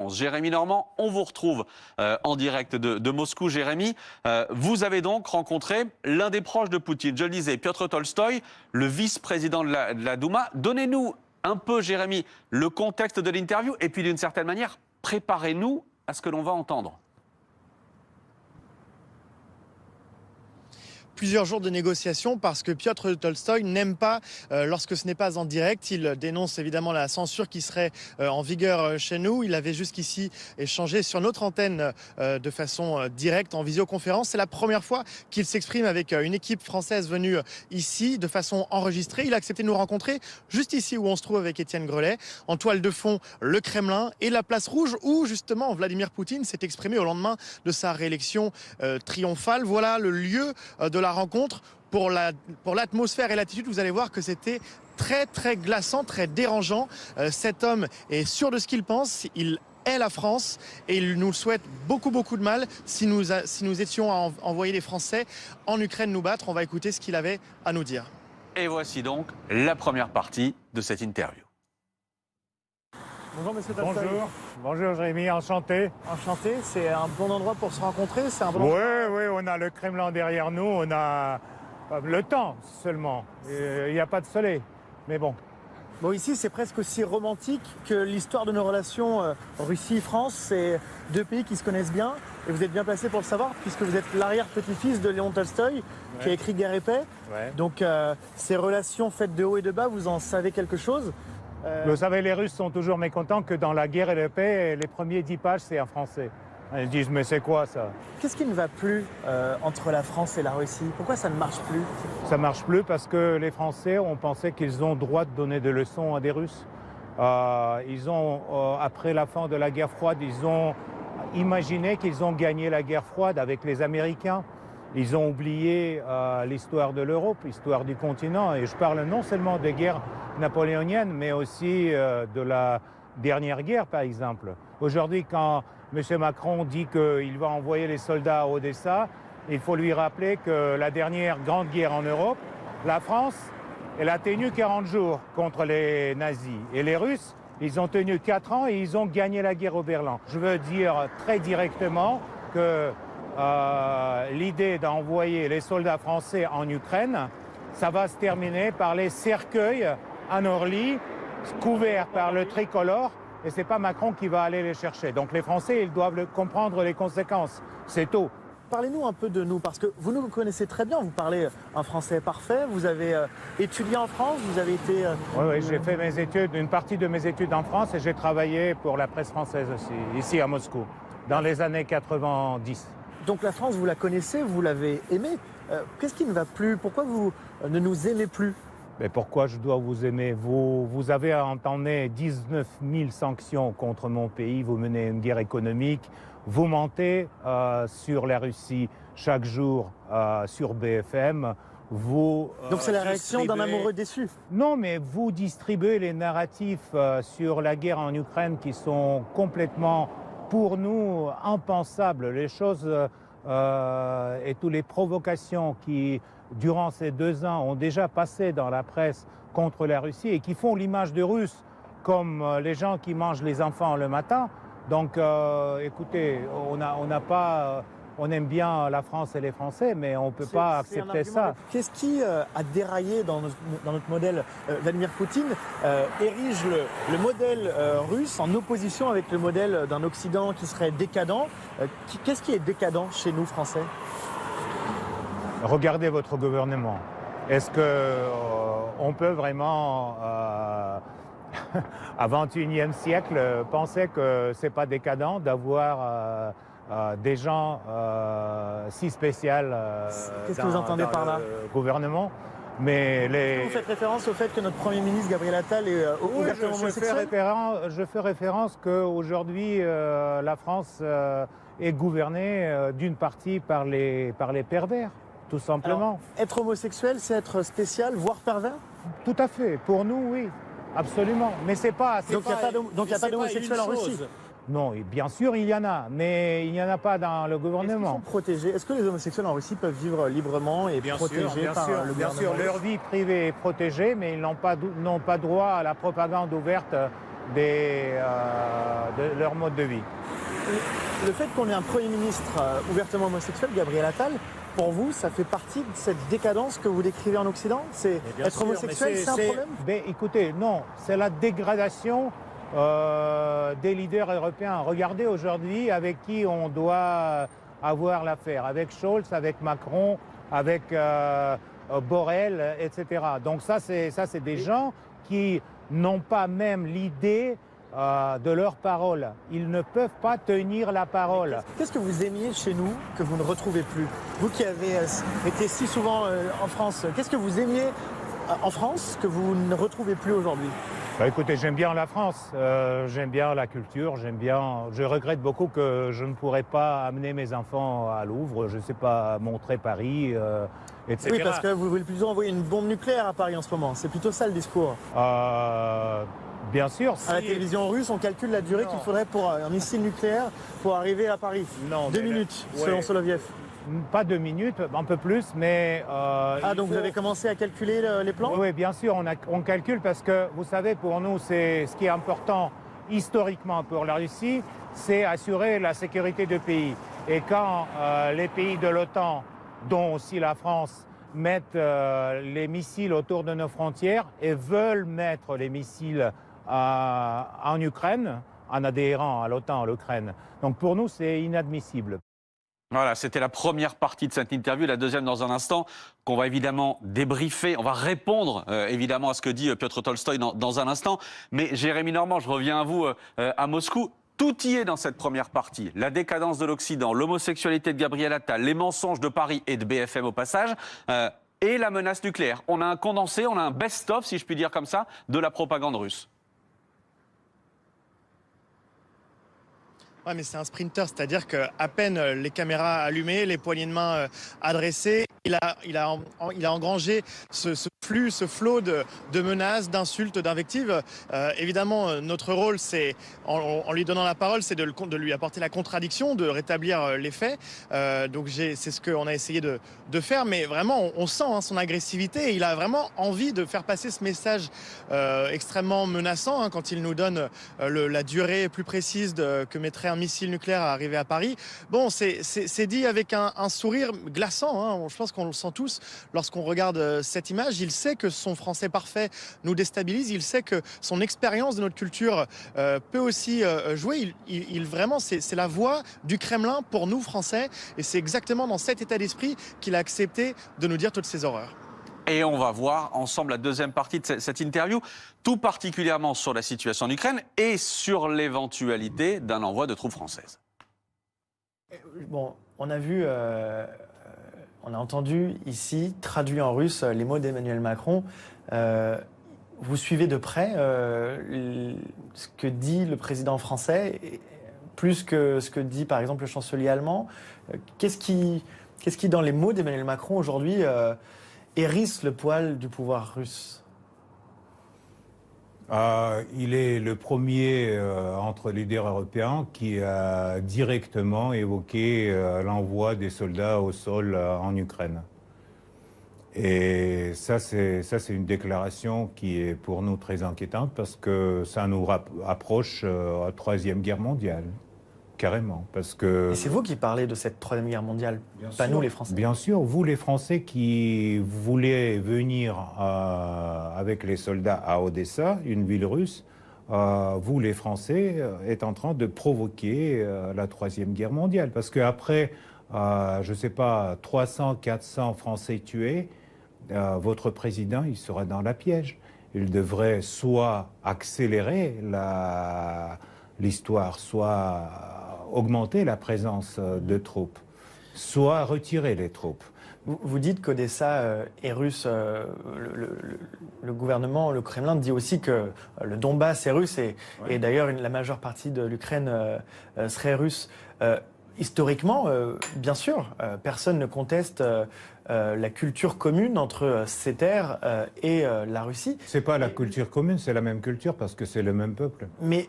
réponse. Jérémy Normand, on vous retrouve en direct de Moscou. Jérémy, vous avez donc rencontré l'un des proches de Poutine, je le disais, Piotr Tolstoï, le vice-président de la Douma. Donnez-nous un peu, Jérémy, le contexte de l'interview et puis d'une certaine manière, préparez-nous à ce que l'on va entendre. Plusieurs jours de négociations parce que Piotr Tolstoï n'aime pas lorsque ce n'est pas en direct. Il dénonce évidemment la censure qui serait en vigueur chez nous. Il avait jusqu'ici échangé sur notre antenne de façon directe en visioconférence. C'est la première fois qu'il s'exprime avec une équipe française venue ici de façon enregistrée. Il a accepté de nous rencontrer juste ici où on se trouve avec Étienne Grelet. En toile de fond, le Kremlin et la place rouge où justement Vladimir Poutine s'est exprimé au lendemain de sa réélection triomphale. Voilà le lieu de la rencontre. Pour l'atmosphère et l'attitude, vous allez voir que c'était très glaçant, très dérangeant. Cet homme est sûr de ce qu'il pense, il est la France et il nous souhaite beaucoup de mal si nous étions à envoyer les Français en Ukraine nous battre. On va écouter ce qu'il avait à nous dire. Et voici donc la première partie de cette interview. Bonjour Monsieur Tolstoï. Bonjour Jérémy, enchanté. Enchanté, c'est un bon endroit pour se rencontrer, c'est un bon endroit. Oui, on a le Kremlin derrière nous, on a le temps seulement. Il n'y a pas de soleil, mais bon. Bon, ici c'est presque aussi romantique que l'histoire de nos relations Russie-France. C'est deux pays qui se connaissent bien et vous êtes bien placé pour le savoir puisque vous êtes l'arrière-petit-fils de Léon Tolstoï qui a écrit Guerre et paix. Donc ces relations faites de haut et de bas, vous en savez quelque chose? Vous savez, les Russes sont toujours mécontents que dans la guerre et la paix, les premiers 10 pages, c'est en français. Ils disent, mais c'est quoi ça? Qu'est-ce qui ne va plus entre la France et la Russie? Pourquoi ça ne marche plus? Ça ne marche plus parce que les Français ont pensé qu'ils ont le droit de donner des leçons à des Russes. Après la fin de la guerre froide, ils ont imaginé qu'ils ont gagné la guerre froide avec les Américains. Ils ont oublié l'histoire de l'Europe, l'histoire du continent. Et je parle non seulement des guerres napoléoniennes, mais aussi de la dernière guerre, par exemple. Aujourd'hui, quand M. Macron dit qu'il va envoyer les soldats à Odessa, il faut lui rappeler que la dernière grande guerre en Europe, la France, elle a tenu 40 jours contre les nazis. Et les Russes, ils ont tenu 4 ans et ils ont gagné la guerre au Berlin. Je veux dire très directement que l'idée d'envoyer les soldats français en Ukraine, ça va se terminer par les cercueils à Orly, couverts par le tricolore, et c'est pas Macron qui va aller les chercher. Donc les Français, ils doivent comprendre les conséquences. C'est tôt. Parlez-nous un peu de nous, parce que vous nous connaissez très bien, vous parlez un français parfait, vous avez étudié en France, vous avez été... Oui, j'ai fait mes études, une partie de mes études en France, et j'ai travaillé pour la presse française aussi, ici à Moscou, dans les années 90. Donc la France, vous la connaissez, vous l'avez aimée. Qu'est-ce qui ne va plus? Pourquoi vous ne nous aimez plus? Mais pourquoi je dois vous aimer? Vous avez entamé 19 000 sanctions contre mon pays, vous menez une guerre économique, vous mentez sur la Russie chaque jour sur BFM. Donc c'est la réaction d'un amoureux déçu? Non, mais vous distribuez les narratifs sur la guerre en Ukraine qui sont complètement, pour nous, impensables. Les choses et toutes les provocations qui, durant ces 2 ans, ont déjà passé dans la presse contre la Russie et qui font l'image des Russes comme les gens qui mangent les enfants le matin. Donc, écoutez, on aime bien la France et les Français, mais on ne peut pas accepter ça. Qu'est-ce qui a déraillé dans notre modèle? Vladimir Poutine érige le modèle russe en opposition avec le modèle d'un Occident qui serait décadent. Qu'est-ce qui est décadent chez nous, Français? Regardez votre gouvernement. Est-ce qu'on peut vraiment, à 21e siècle, penser que ce n'est pas décadent d'avoir des gens si spéciaux Qu'est-ce que vous entendez par là? Gouvernement? Mais Vous faites référence au fait que notre Premier ministre Gabriel Attal est ouvertement homosexuel? Je fais référence qu'aujourd'hui, la France est gouvernée d'une partie par les pervers. Tout simplement. Alors, être homosexuel, c'est être spécial, voire pervers? Tout à fait. Pour nous, oui. Absolument. Mais c'est pas... Donc il n'y a pas d'homosexuels en Russie? Non, et bien sûr, il y en a. Mais il n'y en a pas dans le gouvernement. Est-ce qu'ils sont protégés? Est-ce que les homosexuels en Russie peuvent vivre librement et protégés par le gouvernement? Bien sûr, leur vie privée est protégée, mais ils n'ont pas droit à la propagande ouverte de leur mode de vie. Le fait qu'on ait un Premier ministre ouvertement homosexuel, Gabriel Attal, pour vous, ça fait partie de cette décadence que vous décrivez en Occident? C'est être homosexuel, c'est un problème? Ben, écoutez, non, c'est la dégradation des leaders européens. Regardez aujourd'hui avec qui on doit avoir l'affaire, avec Scholz, avec Macron, avec Borrell, etc. Donc ça, c'est des gens qui n'ont pas même l'idée de leur parole. Ils ne peuvent pas tenir la parole. Qu'est-ce que vous aimiez chez nous que vous ne retrouvez plus? Vous qui avez été si souvent en France, qu'est-ce que vous aimiez en France que vous ne retrouvez plus aujourd'hui? Bah, écoutez, j'aime bien la France, j'aime bien la culture, je regrette beaucoup que je ne pourrais pas amener mes enfants à Louvre, je ne sais pas, montrer Paris, etc. Oui, parce que vous voulez plutôt envoyer une bombe nucléaire à Paris en ce moment, c'est plutôt ça le discours. Bien sûr. À la télévision russe, on calcule la durée qu'il faudrait pour un missile nucléaire pour arriver à Paris. Non, 2 minutes, selon Soloviev. Pas 2 minutes, un peu plus, mais... donc vous avez commencé à calculer les plans? Oui, bien sûr, on calcule parce que, vous savez, pour nous, c'est ce qui est important historiquement pour la Russie, c'est assurer la sécurité du pays. Et quand les pays de l'OTAN, dont aussi la France, mettent les missiles autour de nos frontières et veulent mettre les missiles en Ukraine, en adhérant à l'OTAN, à l'Ukraine. Donc pour nous, c'est inadmissible. Voilà, c'était la première partie de cette interview. La deuxième dans un instant, qu'on va évidemment débriefer. On va répondre évidemment à ce que dit Piotr Tolstoï dans un instant. Mais Jérémy Normand, je reviens à vous à Moscou. Tout y est dans cette première partie. La décadence de l'Occident, l'homosexualité de Gabriel Attal, les mensonges de Paris et de BFM au passage, et la menace nucléaire. On a un condensé, on a un best-of, si je puis dire comme ça, de la propagande russe. Ouais, mais c'est un sprinter, c'est-à-dire qu'à peine les caméras allumées, les poignées de main adressées, il a engrangé ce flux, ce flot de menaces, d'insultes, d'invectives. Évidemment, notre rôle, c'est, en lui donnant la parole, c'est de lui apporter la contradiction, de rétablir les faits. Donc c'est ce qu'on a essayé de faire, mais vraiment, on sent son agressivité. Et il a vraiment envie de faire passer ce message extrêmement menaçant quand il nous donne la durée plus précise que mettrait un missile nucléaire à arriver à Paris. Bon, c'est dit avec un sourire glaçant. Je pense qu'on le sent tous lorsqu'on regarde cette image. Il sait que son français parfait nous déstabilise. Il sait que son expérience de notre culture peut aussi jouer. Vraiment, c'est la voix du Kremlin pour nous, Français. Et c'est exactement dans cet état d'esprit qu'il a accepté de nous dire toutes ces horreurs. Et on va voir ensemble la deuxième partie de cette interview, tout particulièrement sur la situation en Ukraine et sur l'éventualité d'un envoi de troupes françaises. Bon, on a vu, on a entendu ici, traduit en russe, les mots d'Emmanuel Macron. Vous suivez de près ce que dit le président français, plus que ce que dit par exemple le chancelier allemand. Qu'est-ce qui, dans les mots d'Emmanuel Macron aujourd'hui, hérisse le poil du pouvoir russe? Il est le premier entre leaders européens qui a directement évoqué l'envoi des soldats au sol en Ukraine. Et ça, c'est une déclaration qui est pour nous très inquiétante parce que ça nous approche à la Troisième Guerre mondiale. Carrément, parce que... Et c'est vous qui parlez de cette Troisième Guerre mondiale, pas nous les Français. Bien sûr, vous les Français qui voulez venir avec les soldats à Odessa, une ville russe, vous les Français êtes en train de provoquer la Troisième Guerre mondiale. Parce qu'après, je ne sais pas, 300, 400 Français tués, votre président, il sera dans la piège. Il devrait soit accélérer l'histoire, soit augmenter la présence de troupes, soit retirer les troupes. Vous dites qu'Odessa est russe. Le gouvernement, le Kremlin dit aussi que le Donbass est russe et d'ailleurs la majeure partie de l'Ukraine serait russe. Historiquement, bien sûr, personne ne conteste la culture commune entre ces terres et la Russie. C'est pas la culture commune, c'est la même culture parce que c'est le même peuple. Mais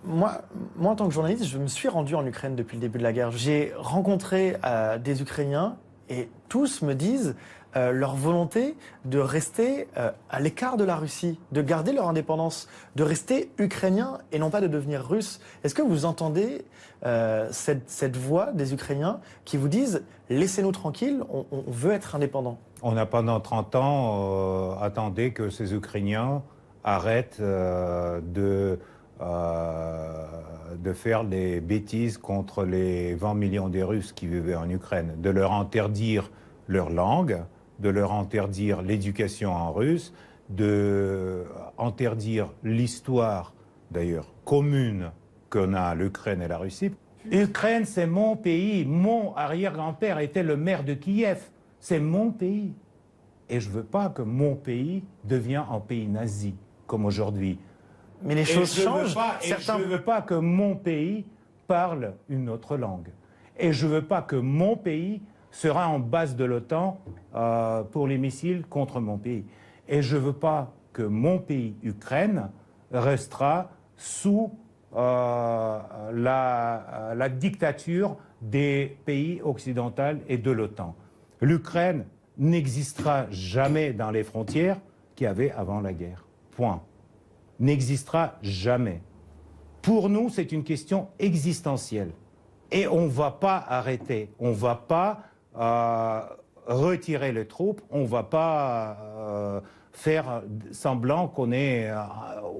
moi, en tant que journaliste, je me suis rendu en Ukraine depuis le début de la guerre. J'ai rencontré des Ukrainiens et tous me disent leur volonté de rester à l'écart de la Russie, de garder leur indépendance, de rester ukrainiens et non pas de devenir russes. Est-ce que vous entendez cette voix des Ukrainiens qui vous disent « laissez-nous tranquilles, on veut être indépendants ». On a pendant 30 ans attendu que ces Ukrainiens arrêtent de faire des bêtises contre les 20 millions de Russes qui vivaient en Ukraine, de leur interdire leur langue, de leur interdire l'éducation en russe, de interdire l'histoire, d'ailleurs, commune qu'on a l'Ukraine et la Russie. L'Ukraine, c'est mon pays. Mon arrière-grand-père était le maire de Kiev. C'est mon pays. Et je ne veux pas que mon pays devienne un pays nazi, comme aujourd'hui. Mais les choses changent. Je ne veux pas que mon pays parle une autre langue. Et je ne veux pas que mon pays sera en base de l'OTAN pour les missiles contre mon pays. Et je ne veux pas que mon pays, Ukraine, restera sous la dictature des pays occidentaux et de l'OTAN. L'Ukraine n'existera jamais dans les frontières qu'il y avait avant la guerre. Point. N'existera jamais. Pour nous, c'est une question existentielle. Et on ne va pas arrêter. On ne va pas retirer les troupes. On ne va pas faire semblant qu'on est...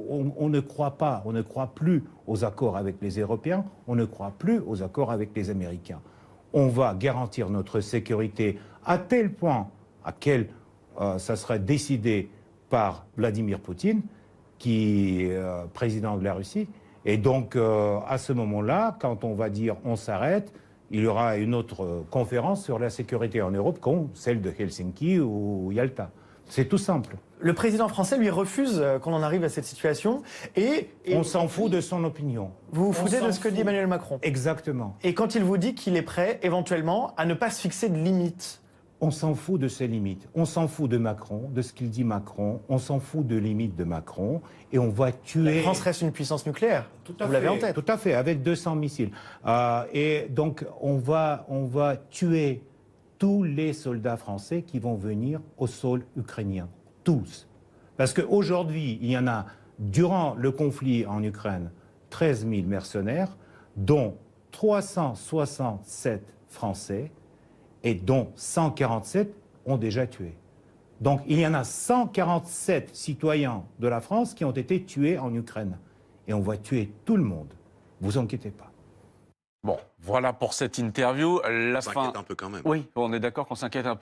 on ne croit pas, on ne croit plus aux accords avec les Européens, on ne croit plus aux accords avec les Américains. On va garantir notre sécurité à tel point auquel ça sera décidé par Vladimir Poutine, qui est président de la Russie. Et donc, à ce moment-là, quand on va dire on s'arrête, il y aura une autre conférence sur la sécurité en Europe, comme celle de Helsinki ou Yalta. C'est tout simple. Le président français, lui, refuse qu'on en arrive à cette situation. Et on s'en fout de son opinion. Vous vous foutez de ce que dit Emmanuel Macron. Exactement. Et quand il vous dit qu'il est prêt, éventuellement, à ne pas se fixer de limites. On s'en fout de ses limites. On s'en fout de Macron, de ce qu'il dit Macron. On s'en fout de limites de Macron. Et on va tuer... La France reste une puissance nucléaire. Vous l'avez en tête. Tout à fait, avec 200 missiles. Et donc, on va tuer tous les soldats français qui vont venir au sol ukrainien. Tous. Parce qu'aujourd'hui, il y en a, durant le conflit en Ukraine, 13 000 mercenaires, dont 367 Français et dont 147 ont déjà tué. Donc il y en a 147 citoyens de la France qui ont été tués en Ukraine. Et on va tuer tout le monde. Vous inquiétez pas. Bon, voilà pour cette interview. On s'inquiète un peu quand même. Oui, on est d'accord qu'on s'inquiète un peu.